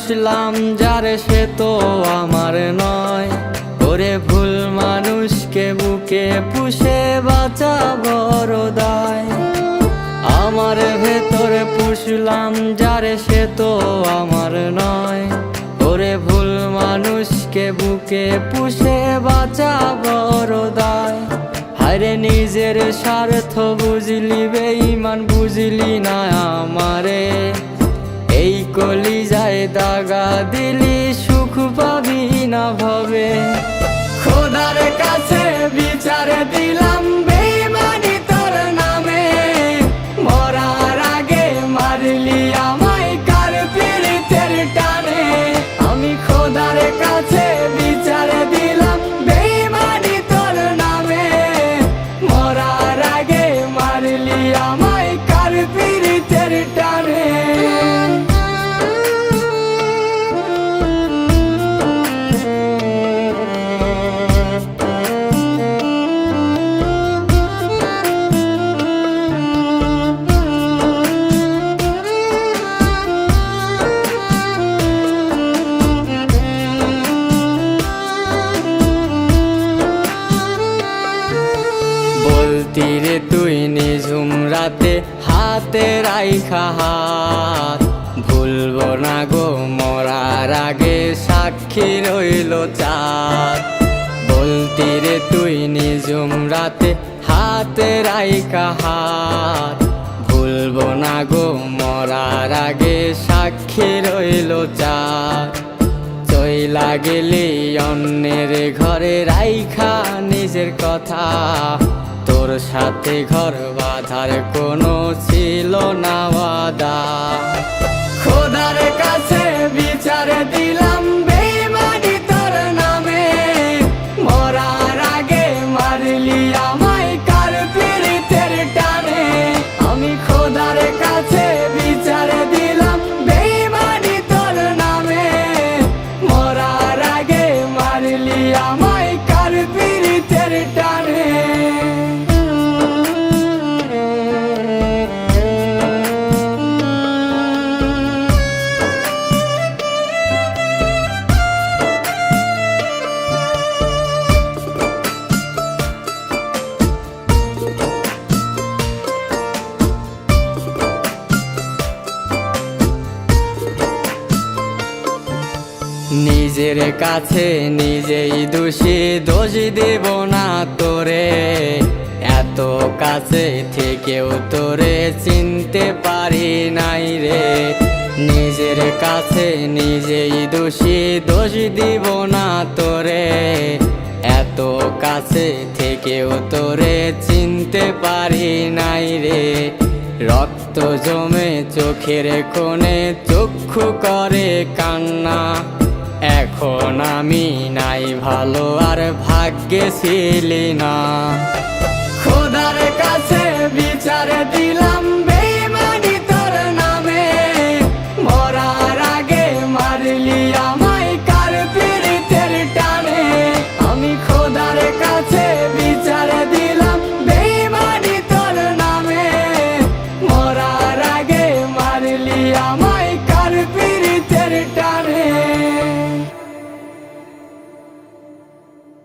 পুষলাম যারে সে তো আমার নয়। ওরে ভুল মানুষকে বুকে পুষে বাঁচা বড় দায়। আমার ভেতরে পুষলাম যারে সে তো আমার নয়। ওরে ভুল মানুষকে বুকে পুষে বাঁচা বড় দায়। হায়রে নিজের স্বার্থ বুঝলি বেঈমান বুঝলি না আমারে। এই কলিজায় দাগা দিলি সুখ পাবি না ভবে। খোদার কাছে বিচার দিলাম বেঈমানি তোর নামে। মরার আগে মারলি আমায় কার পীড়িতের টানে। আমি খোদার কাছে বিচার দিলাম বেঈমানি তোর নামে। মরার আগে মারলি আমায় কার পীড়িতের টানে। বলতিরে তুই নিঝুম রাতে হাতে রাইখা হাত। ভুলবো না গো মরার আগে সাক্ষী রইল চাঁদ। বলতিরে তুই নিঝুম রাতে হাতে রাইখা হাত। ভুলবো না গো মরার আগে সাক্ষী রইল চাঁদ। চইলা গেলি অন্যের ঘরে রাইখা নিজের কথা। তোর সাথে ঘর বাঁধার কোনো ছিল না ওয়াদা। খোদার কাছে বিচার দিলাম বেঈমানি তোর নামে। মরার আগে মারলি আমায় কার পীড়িতের টানে। আমি খোদার কাছে বিচার দিলাম বেঈমানি তোর নামে। মরার আগে মারলি আমায় কার পীড়িতের টানে। নিজের কাছে নিজেই দোষী দোষ দেব না তোরে। এত কাছে থেকেও তোরে চিনতে পারি নাই রে। নিজের কাছে নিজেই দোষী দোষ দিব না তোরে। এত কাছে থেকেও তোরে চিনতে পারি নাই রে। রক্ত জমে চোখের কোণে চক্ষু করে কান্না। এখন আমি নাই ভালো আর ভাগ্যে ছিলি না। খোদার কাছে বিচার দিলাম বেঈমানি তোর নামে। মরার আগে মারলি আমায় কার পীড়িতের টানে। আমি খোদার কাছে বিচার দিলাম বেঈমানি তোর নামে। মরার আগে মারলি আমায়